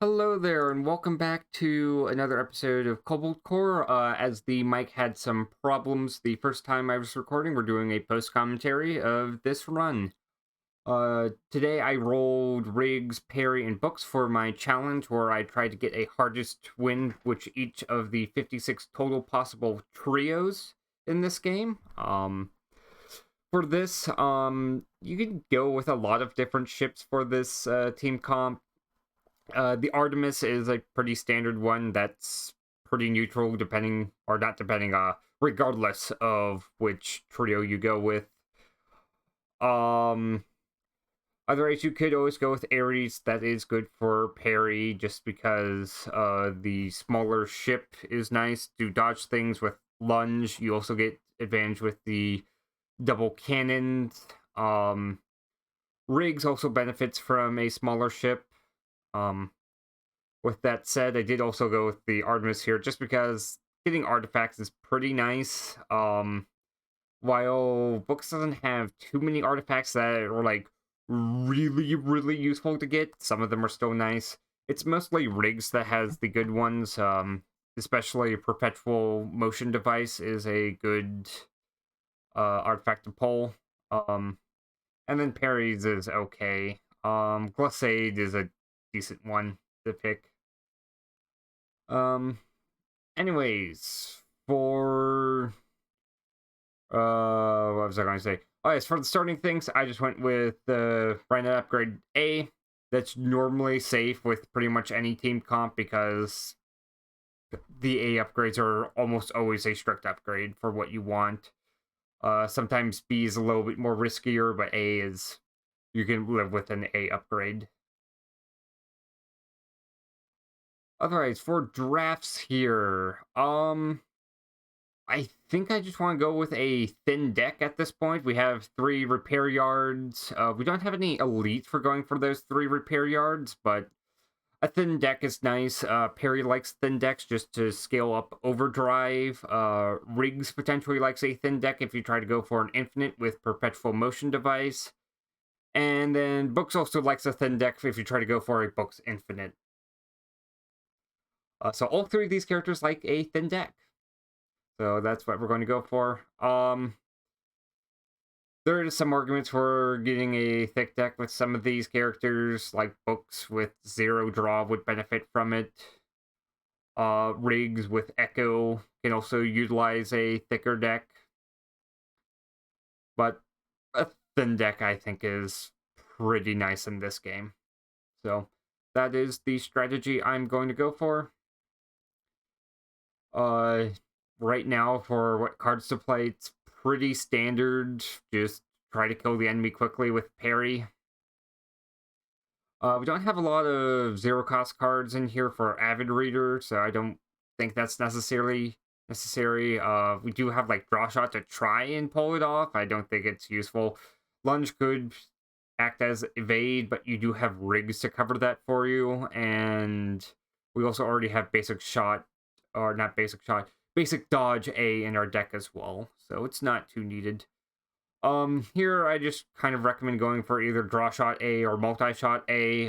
Hello there, and welcome back to another episode of Cobalt Core. As the mic had some problems the first time I was recording, we're doing a post commentary of this run. Today I rolled Riggs, Peri, and Books for my challenge, where I tried to get a hardest win, which each of the 56 total possible trios in this game. For this, you can go with a lot of different ships for this team comp. The Artemis is a pretty standard one that's pretty neutral, depending or not depending, regardless of which trio you go with. Um, Otherwise, you could always go with Ares. That is good for Peri, just because the smaller ship is nice to dodge things with lunge. You also get advantage with the double cannons. Riggs also benefits from a smaller ship. With that said, I did also go with the Artemis here, just because getting artifacts is pretty nice. While Books doesn't have too many artifacts that are like really useful to get, some of them are still nice. It's mostly Riggs that has the good ones. Especially Perpetual Motion Device is a good artifact to pull. And then Peri's is okay. Glissade is a decent one to pick. Um, Anyways, for what was I going to say? Oh, yes, for the starting things, I just went with the Rhino upgrade A. That's normally safe with pretty much any team comp because the A upgrades are almost always a strict upgrade for what you want. Sometimes B is a little bit more riskier, but A is you can live with an A upgrade. Otherwise, for drafts here, I think I just want to go with a thin deck at this point. We have 3 repair yards. We don't have any elite for going for those 3 repair yards, but a thin deck is nice. Peri likes thin decks just to scale up overdrive. Riggs potentially likes a thin deck if you try to go for an infinite with Perpetual Motion Device. And then Books also likes a thin deck if you try to go for a Books infinite. So all 3 of these characters like a thin deck. So that's what we're going to go for. There are some arguments for getting a thick deck with some of these characters, like Books with 0 draw would benefit from it. Riggs with Echo can also utilize a thicker deck. But a thin deck, I think, is pretty nice in this game. So that is the strategy I'm going to go for. Right now, for what cards to play, it's pretty standard. Just try to kill the enemy quickly with Peri. We don't have a lot of 0-cost cards in here for Avid Reader, so I don't think that's necessarily necessary. We do have like Draw Shot to try and pull it off. I don't think it's useful. Lunge could act as evade, but you do have Riggs to cover that for you, and we also already have basic shot, or not basic shot, basic dodge A in our deck as well, so it's not too needed. Here I just kind of recommend going for either Draw Shot A or Multi-Shot A.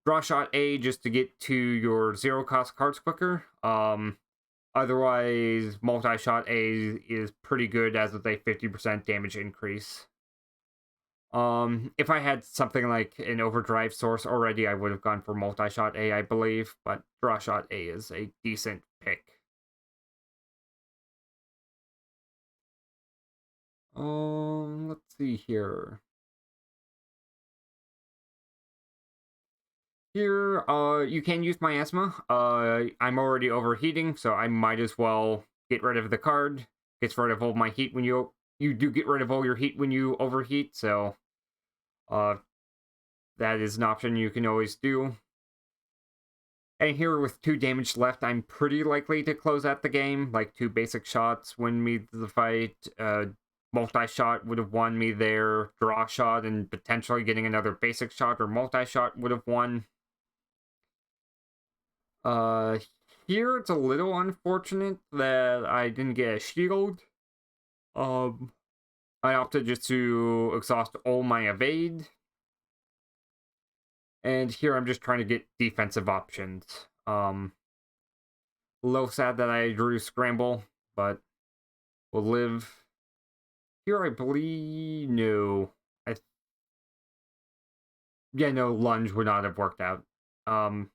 Draw Shot A just to get to your 0-cost cards quicker. Otherwise, Multi-Shot A is pretty good as with a 50% damage increase. If I had something like an overdrive source already, I would have gone for Multi-Shot A, I believe, but Draw Shot A is a decent pick. Let's see here. Here, you can use Miasma. I'm already overheating, so I might as well get rid of the card. Gets rid of all my heat when you do get rid of all your heat when you overheat, so that is an option you can always do. And here with 2 damage left, I'm pretty likely to close out the game. Like 2 basic shots win me the fight. Multi-shot would have won me there. Draw shot and potentially getting another basic shot or multi-shot would have won. Here it's a little unfortunate that I didn't get a shield. I opted just to exhaust all my evade. And here I'm just trying to get defensive options. A little sad that I drew Scramble, but we'll live. Here I believe no. I Yeah, no, Lunge would not have worked out. Um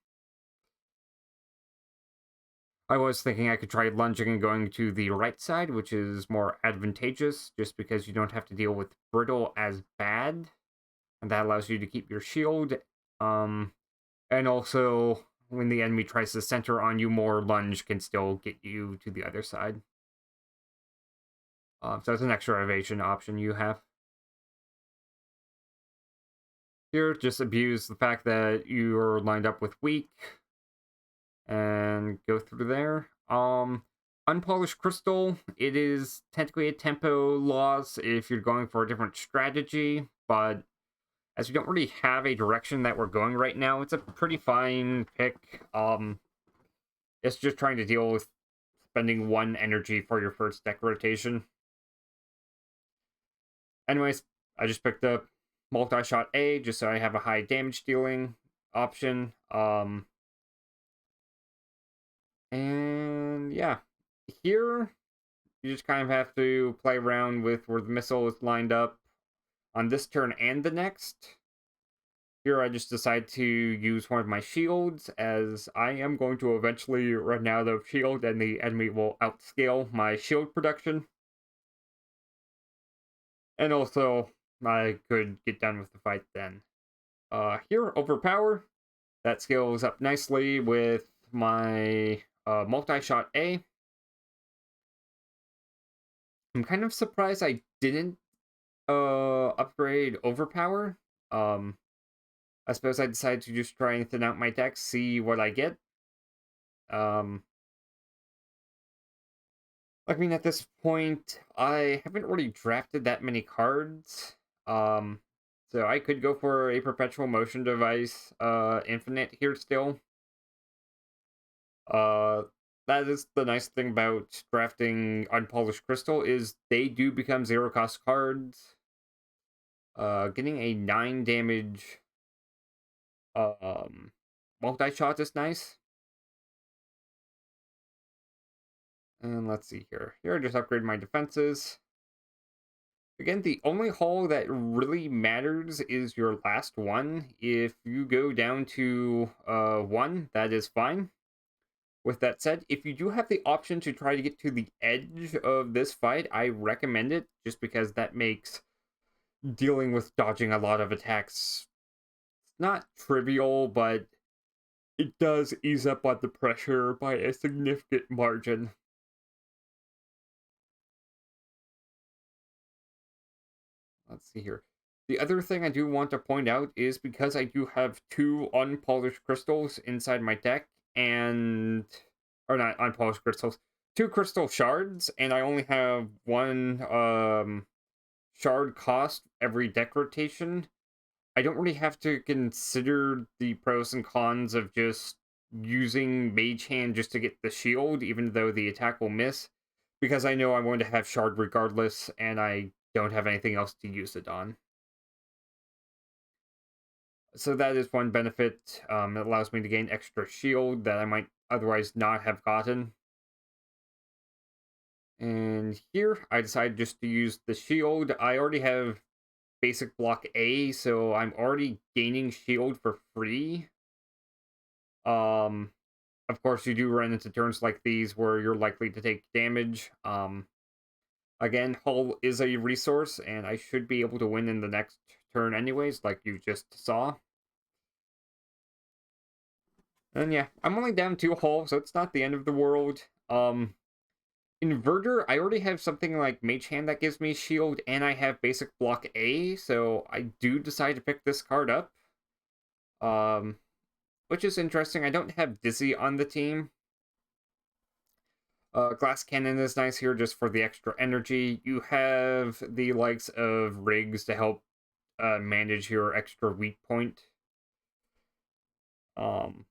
I was thinking I could try lunging and going to the right side, which is more advantageous just because you don't have to deal with brittle as bad. And that allows you to keep your shield. Um and also when the enemy tries to center on you more, lunge can still get you to the other side. So that's an extra evasion option you have. Here, just abuse the fact that you're lined up with weak and go through there. Unpolished crystal, it is technically a tempo loss if you're going for a different strategy, but as we don't really have a direction that we're going right now, it's a pretty fine pick. It's just trying to deal with spending one energy for your first deck rotation. Anyways, I just picked up multi-shot A just so I have a high damage dealing option. And yeah, here you just kind of have to play around with where the missile is lined up on this turn and the next. Here I just decide to use one of my shields as I am going to eventually run out of shield and the enemy will outscale my shield production. And also I could get done with the fight then. Here, overpower. That scales up nicely with my multi-shot A. I'm kind of surprised I didn't upgrade overpower. Um I suppose I decided to just try and thin out my deck, see what I get. Um I mean at this point I haven't really drafted that many cards. Um so I could go for a perpetual motion device infinite here still. Uh that is the nice thing about drafting unpolished crystal is they do become zero cost cards. Getting a 9 damage um multi-shot is nice. And let's see here. Here I just upgrade my defenses. Again, the only hull that really matters is your last one. If you go down to 1, that is fine. With that said, if you do have the option to try to get to the edge of this fight, I recommend it just because that makes dealing with dodging a lot of attacks not trivial, but it does ease up on the pressure by a significant margin. Let's see here. The other thing I do want to point out is because I do have 2 unpolished crystals inside my deck, and or not unpolished crystals, 2 crystal shards, and I only have 1 shard cost every deck rotation. I don't really have to consider the pros and cons of just using Mage Hand just to get the shield, even though the attack will miss, because I know I'm going to have shard regardless, and I don't have anything else to use it on. So that is one benefit. It allows me to gain extra shield that I might otherwise not have gotten. And here, I decided just to use the shield. I already have basic block A, so I'm already gaining shield for free. Um, of course, you do run into turns like these where you're likely to take damage. Again, hull is a resource, and I should be able to win in the next turn anyways, like you just saw. And yeah, I'm only down 2 hull, so it's not the end of the world. Inverter, I already have something like Mage Hand that gives me shield, and I have basic block A, so I do decide to pick this card up. Um, which is interesting. I don't have Dizzy on the team. Glass Cannon is nice here just for the extra energy. You have the likes of Rigs to help manage your extra weak point. Um,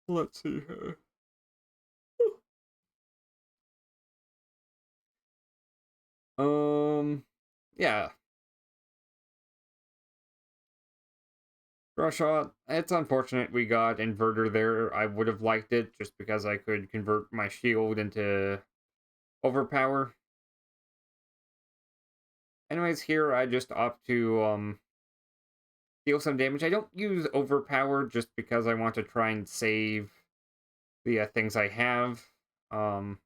let's see here. Yeah. Draw shot. It's unfortunate we got inverter there. I would have liked it just because I could convert my shield into overpower. Anyways, here I just opt to deal some damage. I don't use overpower just because I want to try and save the things I have. Um,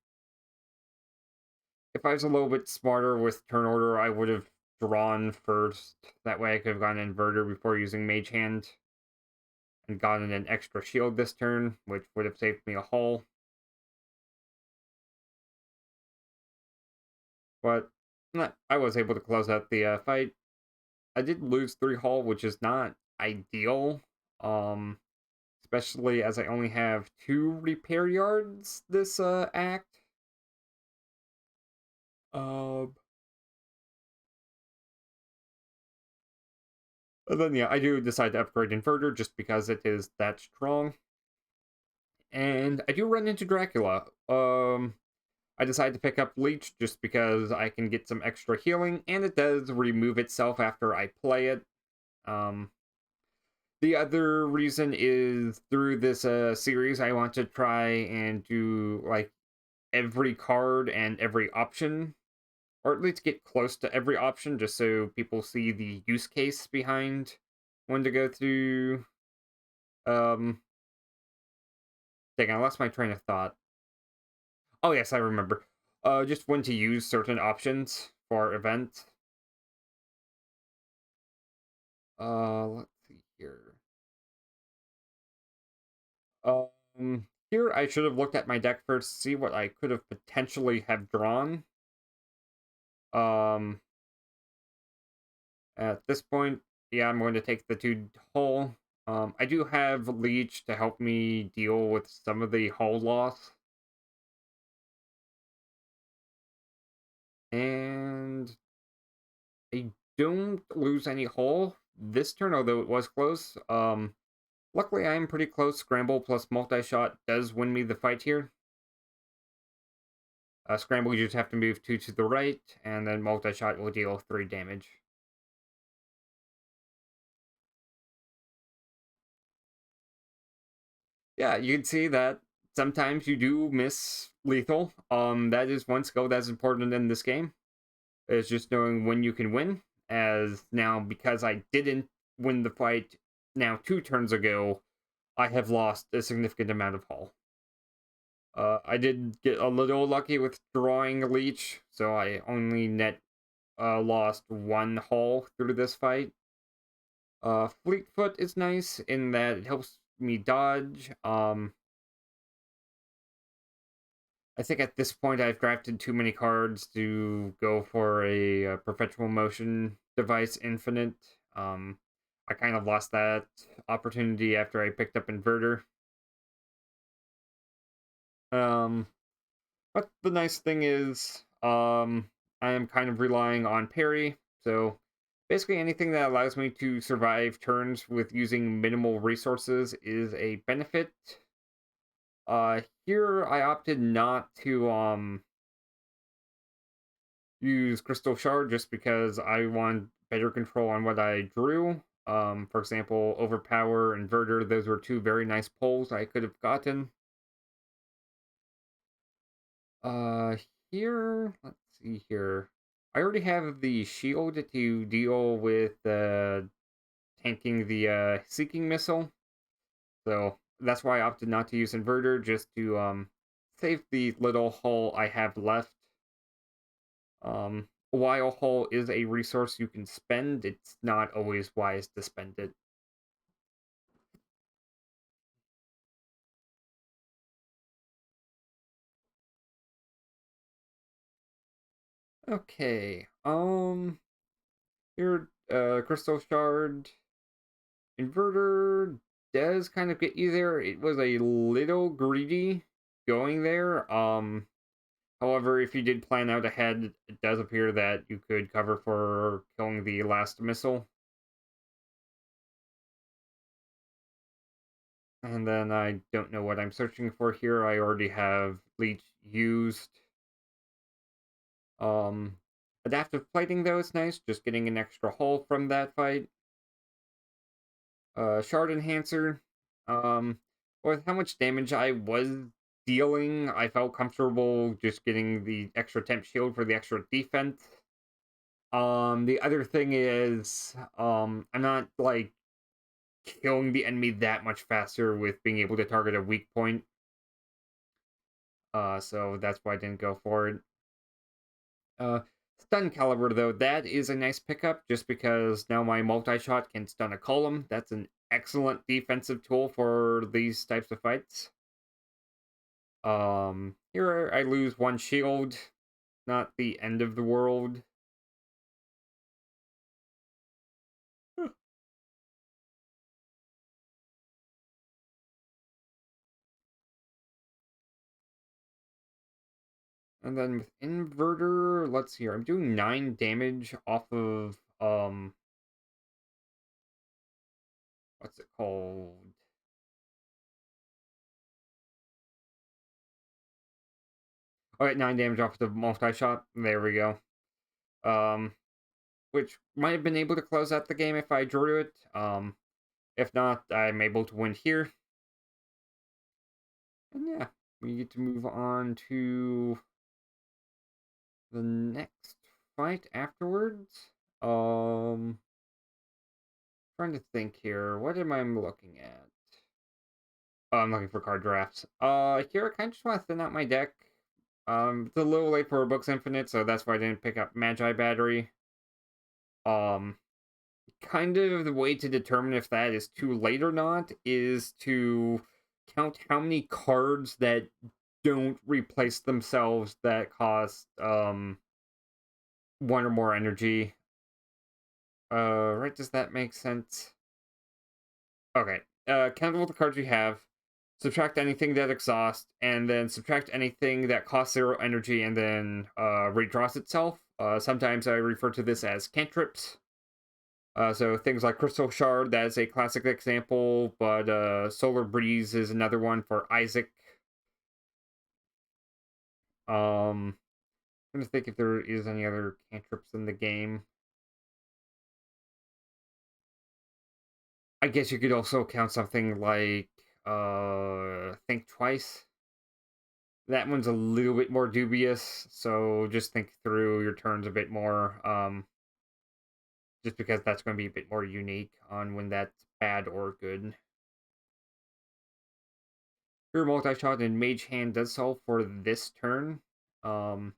if I was a little bit smarter with turn order, I would have drawn first. That way I could have gotten inverter before using Mage Hand and gotten an extra shield this turn, which would have saved me a hull. But I was able to close out the fight. I did lose 3 hull, which is not ideal. Um, Especially as I only have 2 repair yards this act. Um, and then yeah, I do decide to upgrade inverter just because it is that strong. And I do run into Dracula. I decided to pick up Leech just because I can get some extra healing, and it does remove itself after I play it. Um, the other reason is through this series, I want to try and do like every card and every option, or at least get close to every option, just so people see the use case behind when to go through. Um, Dang, I lost my train of thought. Oh yes, I remember. Just when to use certain options for event. Let's see here. Here I should have looked at my deck first to see what I could have potentially have drawn. Um, at this point, yeah, I'm going to take the 2 hull. I do have Leech to help me deal with some of the hull loss. And I don't lose any hull this turn, although it was close. Luckily, I am pretty close. Scramble plus multi-shot does win me the fight here. Scramble, you just have to move 2 to the right, and then multi-shot will deal 3 damage. Yeah, you can see that sometimes you do miss lethal. That is one skill that's important in this game. Is just knowing when you can win. As now, because I didn't win the fight now 2 turns ago, I have lost a significant amount of hull. I did get a little lucky with drawing a leech, so I only net lost 1 hull through this fight. Fleetfoot is nice in that it helps me dodge. I think at this point I've drafted too many cards to go for a perpetual motion device infinite. I kind of lost that opportunity after I picked up inverter. Um, but the nice thing is, I am kind of relying on Peri, so basically anything that allows me to survive turns with using minimal resources is a benefit. Here I opted not to use Crystal Shard just because I want better control on what I drew. For example, Overpower, Inverter, those were 2 very nice pulls I could have gotten. Uh, Here, let's see here. I already have the shield to deal with tanking the Seeking Missile, so that's why I opted not to use Inverter, just to save the little hull I have left. While hull is a resource you can spend, it's not always wise to spend it. Okay, your Crystal Shard Inverter does kind of get you there. It was a little greedy going there. However, if you did plan out ahead, it does appear that you could cover for killing the last missile. And then I don't know what I'm searching for here. I already have Leech used. Adaptive plating though is nice, just getting an extra hull from that fight. Shard Enhancer. Um, with how much damage I was dealing, I felt comfortable just getting the extra temp shield for the extra defense. The other thing is, I'm not like killing the enemy that much faster with being able to target a weak point. So that's why I didn't go for it. Uh, Stun Caliber, though, that is a nice pickup just because now my multi-shot can stun a column. That's an excellent defensive tool for these types of fights. Here I lose one shield, not the end of the world. And then with Inverter, let's see here. I'm doing 9 damage off of, what's it called? All right, 9 damage off the multi-shot. There we go. Um, which might have been able to close out the game if I drew it. If not, I'm able to win here. And yeah, we get to move on to the next fight afterwards. Trying to think here. What am I looking at? Oh, I'm looking for card drafts. Here I kind of just want to thin out my deck. It's a little late for Books Infinite, so that's why I didn't pick up Magi Battery. Um, Kind of the way to determine if that is too late or not is to count how many cards that don't replace themselves that cost one or more energy. Right, does that make sense? Okay. Count all the cards you have, subtract anything that exhausts, and then subtract anything that costs 0 energy and then redraws itself. Sometimes I refer to this as cantrips. So things like Crystal Shard, that is a classic example, but Solar Breeze is another one for Isaac. I'm trying to think if there is any other cantrips in the game. I guess you could also count something like Think Twice. That one's a little bit more dubious, so just think through your turns a bit more. Just because that's going to be a bit more unique on when that's bad or good. Your multi-shot and Mage Hand does solve for this turn. Um,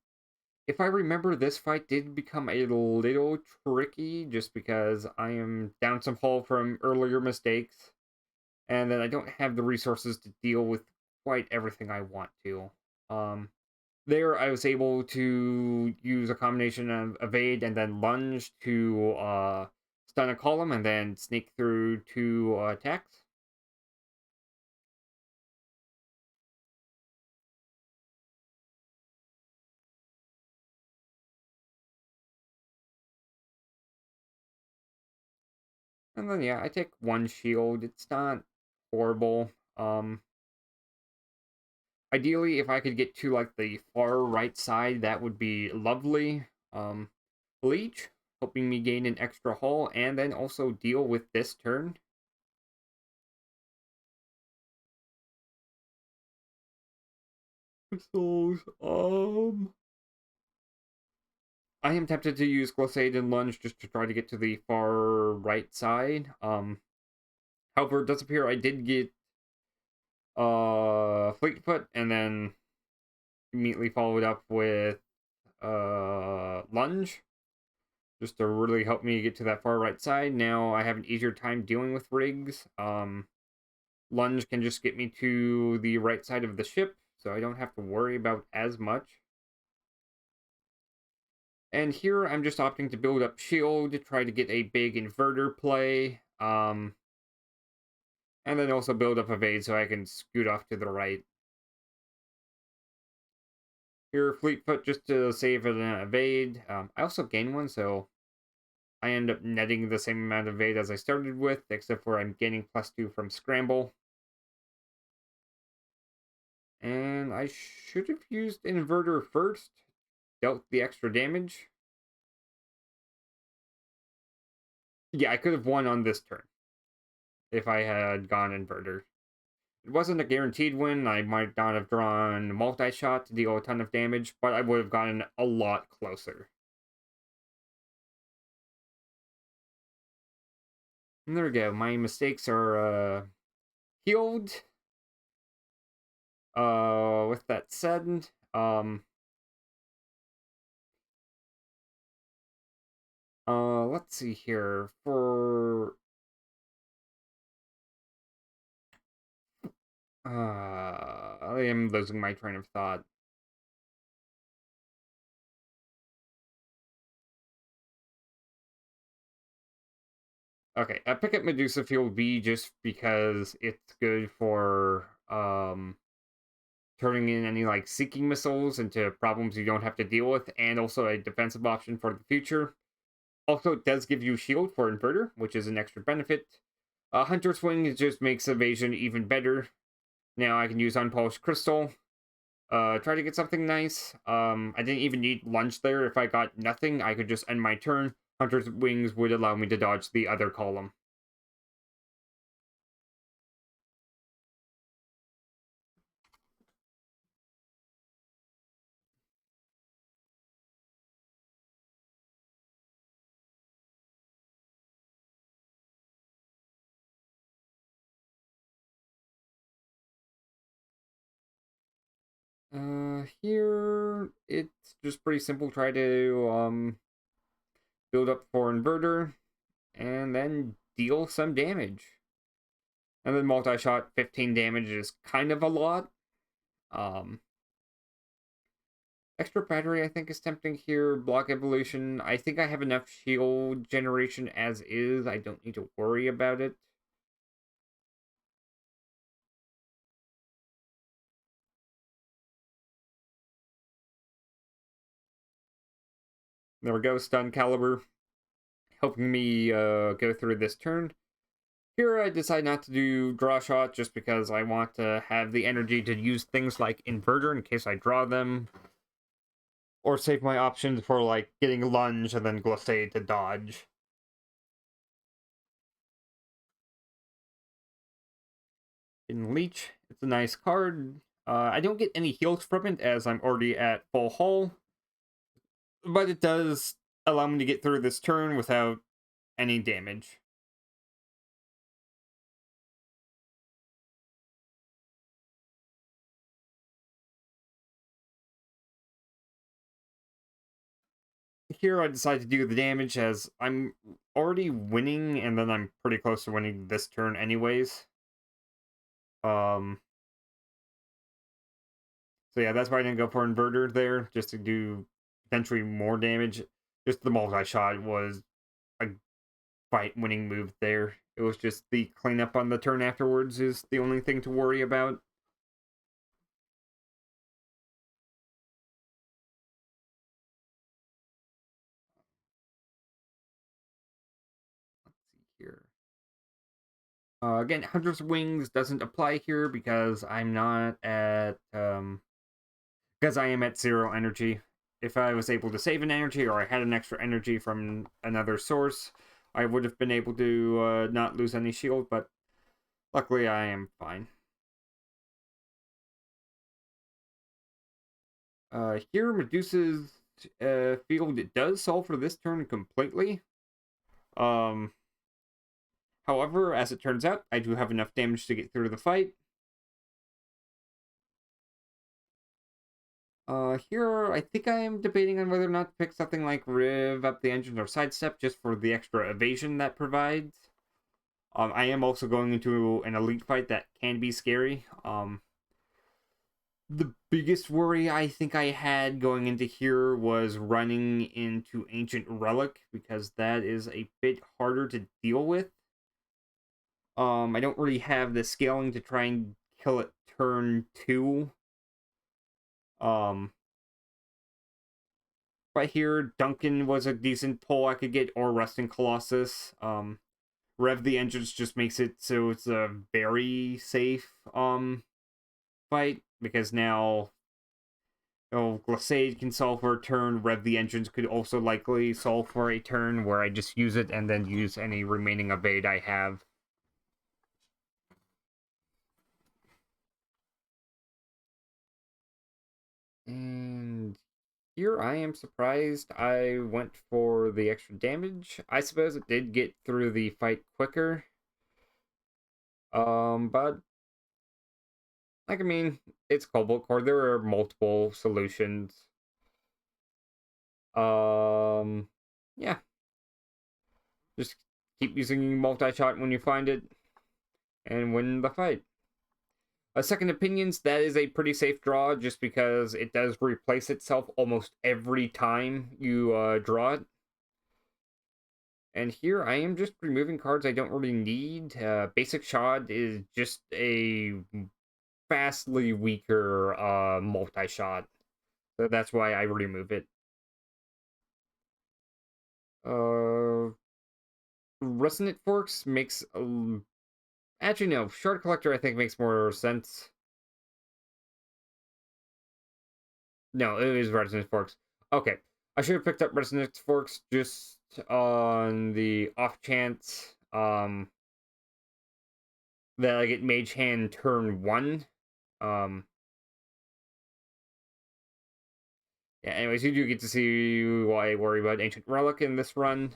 if I remember, this fight did become a little tricky just because I am down some hull from earlier mistakes, and then I don't have the resources to deal with quite everything I want to. Um, there, I was able to use a combination of evade and then lunge to stun a column and then sneak through 2 attacks. And then yeah, I take 1 shield. It's not horrible. Ideally, if I could get to like the far right side, that would be lovely. Bleach, helping me gain an extra hull and then also deal with this turn. Crystals. I am tempted to use Glissade and Lunge just to try to get to the far right side. However, it does appear I did get Fleetfoot and then immediately followed up with Lunge just to really help me get to that far right side. Now I have an easier time dealing with rigs. Lunge can just get me to the right side of the ship, so I don't have to worry about as much. And here I'm just opting to build up shield to try to get a big inverter play. And then also build up evade so I can scoot off to the right. Here, Fleetfoot just to save an evade. I also gain one, so I end up netting the same amount of evade as I started with, except for I'm gaining +2 from Scramble. And I should have used Inverter first, dealt the extra damage. Yeah, I could have won on this turn. if I had gone inverter. It wasn't a guaranteed win. I might not have drawn multi-shot to deal a ton of damage, but I would have gotten a lot closer. And there we go. My mistakes are healed. With that said, let's see here. I am losing my train of thought. Okay, I pick up Medusa Field B just because it's good for turning in any like seeking missiles into problems you don't have to deal with, and also a defensive option for the future. Also, it does give you shield for inverter, which is an extra benefit. Hunter's Wing just makes evasion even better. Now I can use Unpolished Crystal. Try to get something nice. I didn't even need lunge there. If I got nothing, I could just end my turn. Hunter's Wings would allow me to dodge the other column. Here it's just pretty simple. Try to build up for inverter and then deal some damage. And then multi-shot, 15 damage is kind of a lot. Extra battery I think is tempting here. Block evolution. I think I have enough shield generation as is. I don't need to worry about it. There we go, stun caliber, helping me go through this turn. Here I decide not to do draw shot just because I want to have the energy to use things like inverter in case I draw them. Or save my options for like getting lunge and then glissade to dodge. In Leech, it's a nice card. I don't get any heals from it as I'm already at full hull. But it does allow me to get through this turn without any damage. Here I decide to do the damage as I'm already winning and then I'm pretty close to winning this turn anyways. So yeah, that's why I didn't go for inverter there, just to do potentially more damage. Just the multi-shot was a fight-winning move there. It was just the cleanup on the turn afterwards is the only thing to worry about. Let's see here. Again, Hunter's Wings doesn't apply here because I'm not at because I am at 0 energy. If I was able to save an energy or I had an extra energy from another source, I would have been able to not lose any shield, but luckily I am fine. Here, Medusa's field it does solve for this turn completely. However, as it turns out, I do have enough damage to get through the fight. Here, I think I am debating on whether or not to pick something like Riv Up the Engine or Sidestep just for the extra evasion that provides. I am also going into an elite fight that can be scary. The biggest worry I think I had going into here was running into Ancient Relic because that is a bit harder to deal with. I don't really have the scaling to try and kill it turn 2. Right here, Duncan was a decent pull I could get, or Rusting Colossus. Rev the Engines just makes it so it's a very safe fight, because now Glissade can solve for a turn, Rev the Engines could also likely solve for a turn where I just use it and then use any remaining evade I have. And here I am surprised I went for the extra damage. I suppose it did get through the fight quicker. But like I mean, it's Cobalt Core. There are multiple solutions. Um, yeah, just keep using multi-shot when you find it and win the fight. Second opinions, that is a pretty safe draw just because it does replace itself almost every time you draw it. And here I am just removing cards I don't really need. Basic Shot is just a vastly weaker multi-shot. So that's why I remove it. Uh, Resonant Forks makes... actually, no. Shard Collector, I think, makes more sense. No, it is Resonant Forks. Okay. I should have picked up Resonant Forks just on the off chance that I get Mage Hand turn 1. Um, yeah, anyways, you do get to see why I worry about Ancient Relic in this run.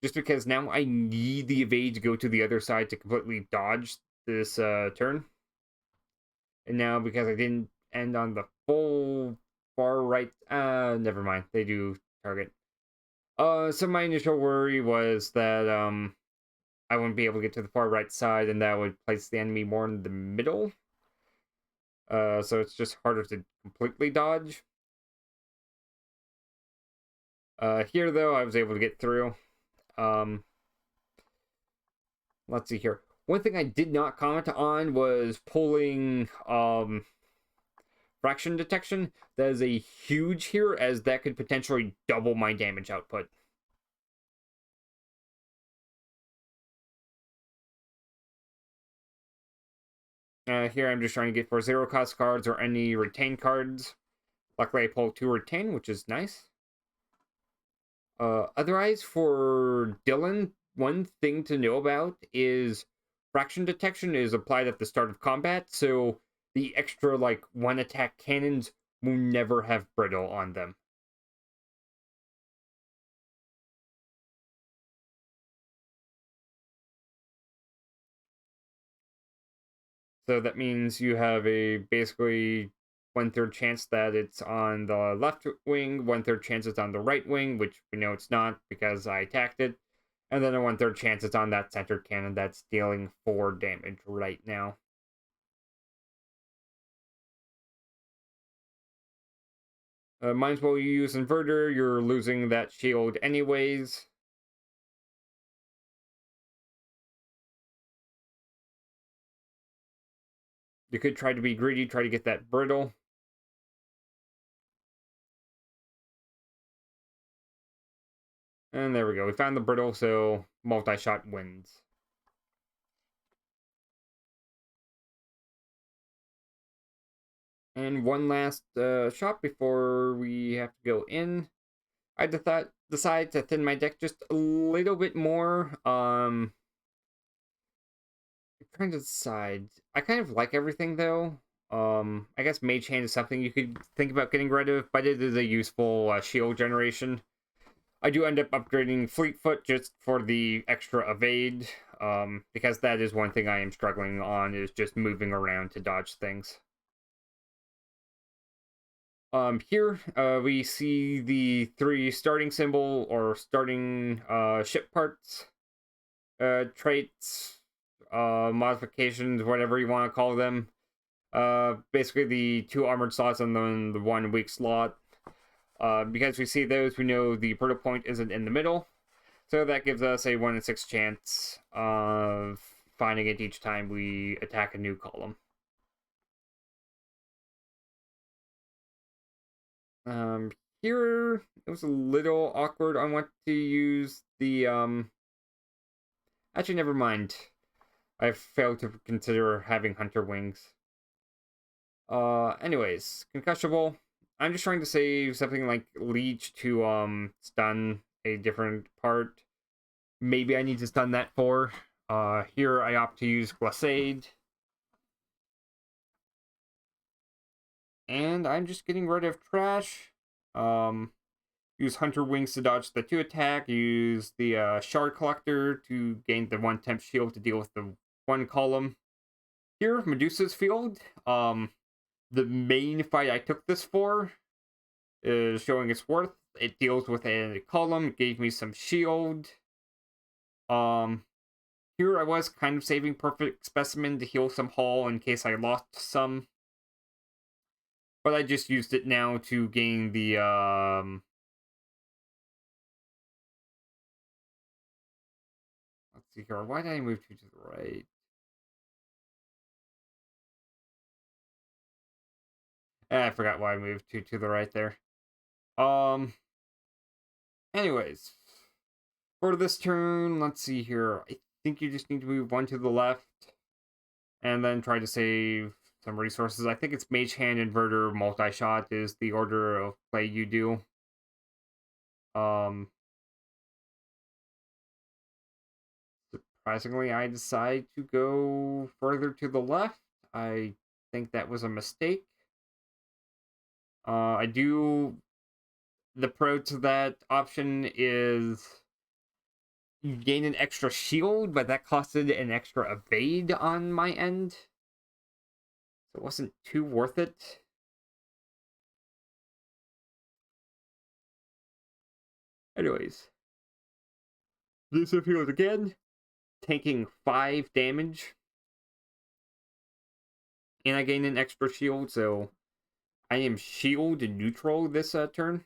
Just because now I need the evade to go to the other side to completely dodge this turn. And now because I didn't end on the full far right, never mind. They do target. So my initial worry was that I wouldn't be able to get to the far right side, and that would place the enemy more in the middle. So it's just harder to completely dodge. Here though, I was able to get through. Um, let's see here. One thing I did not comment on was pulling fraction detection. That is a huge here, as that could potentially double my damage output. Here I'm just trying to get for 0 cost cards or any retain cards. Luckily I pulled 2 retain, which is nice. Otherwise, for Dylan, one thing to know about is fraction detection is applied at the start of combat, so the extra, like, one attack cannons will never have brittle on them. So that means you have a basically 1/3 chance that it's on the left wing, 1/3 chance it's on the right wing, which we know it's not because I attacked it, and then a 1/3 chance it's on that center cannon that's dealing 4 damage right now. Might as well you use Inverter, you're losing that shield anyways. You could try to be greedy, try to get that brittle. And there we go, we found the brittle, so multi-shot wins. And one last shot before we have to go in. I decide to thin my deck just a little bit more. I'm trying to decide. I kind of like everything though. I guess Mage Hand is something you could think about getting rid of, but it is a useful shield generation. I do end up upgrading Fleetfoot just for the extra evade, because that is one thing I am struggling on, is just moving around to dodge things. Here, we see the 3 starting symbol, or starting ship parts, traits, modifications, whatever you want to call them. Basically the 2 armored slots and then the 1 weak slot. Because we see those, we know the brittle point isn't in the middle. So that gives us a 1 in 6 chance of finding it each time we attack a new column. Here it was a little awkward. I want to use the actually, never mind. I failed to consider having Hunter Wings. Anyways, Concussionable. I'm just trying to save something like Leech to stun a different part. Maybe I need to stun that for. Here I opt to use Glissade. And I'm just getting rid of trash. Use Hunter Wings to dodge the 2 attack. Use the Shard Collector to gain the 1 temp shield to deal with the 1 column. Here, Medusa's Field. The main fight I took this for is showing its worth. It deals with a column, gave me some shield. Here I was kind of saving Perfect Specimen to heal some hull in case I lost some. But I just used it now to gain the let's see here. Why did I move to the right? I forgot why I moved to the right there. Um anyways, for this turn, let's see here. I think you just need to move 1 to the left and then try to save some resources. I think it's Mage Hand, Inverter, Multi-Shot is the order of play you do. Surprisingly, I decide to go further to the left. I think that was a mistake. I do. The pro to that option is you gain an extra shield, but that costed an extra evade on my end. So it wasn't too worth it. Anyways, this appeals again, taking 5 damage. And I gain an extra shield, so I am shield neutral this turn.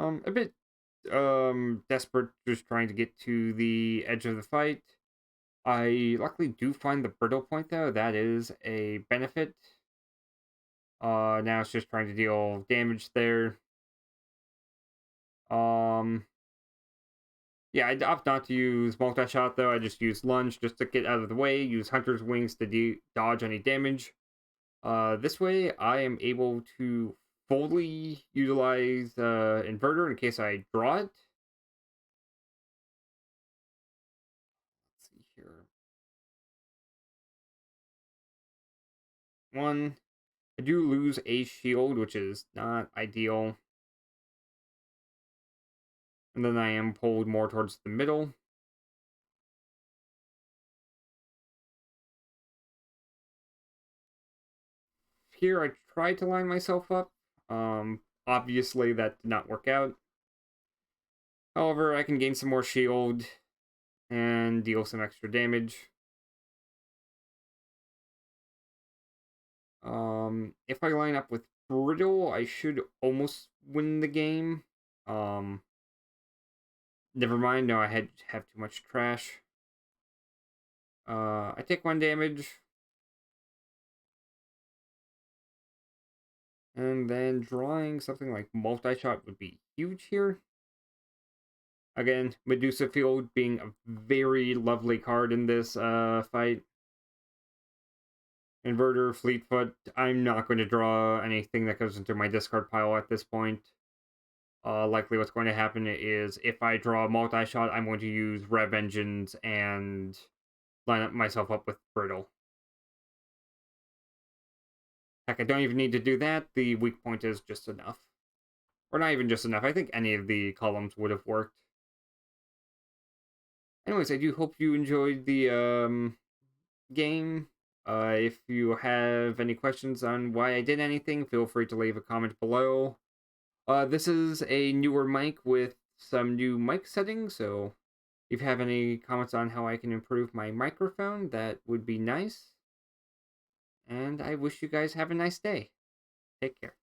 A bit desperate, just trying to get to the edge of the fight. I luckily do find the brittle point though. That is a benefit. Now it's just trying to deal damage there. Yeah, I opt not to use multi-shot though. I just use lunge just to get out of the way. Use Hunter's Wings to dodge any damage. This way I am able to fully utilize Inverter in case I draw it. Let's see here. 1. I do lose a shield, which is not ideal. And then I am pulled more towards the middle. Here I tried to line myself up. Obviously that did not work out. However, I can gain some more shield and deal some extra damage. If I line up with Brittle, I should almost win the game. Never mind, no, I have too much trash. I take 1 damage. And then drawing something like multi-shot would be huge here. Again, Medusa Field being a very lovely card in this fight. Inverter, Fleetfoot. I'm not going to draw anything that goes into my discard pile at this point. Likely what's going to happen is if I draw multi-shot, I'm going to use Rev Engines and line up myself up with Brittle. Heck, I don't even need to do that. The weak point is just enough. Or not even just enough. I think any of the columns would have worked. Anyways, I do hope you enjoyed the game. If you have any questions on why I did anything, feel free to leave a comment below. This is a newer mic with some new mic settings, so if you have any comments on how I can improve my microphone, that would be nice. And I wish you guys have a nice day. Take care.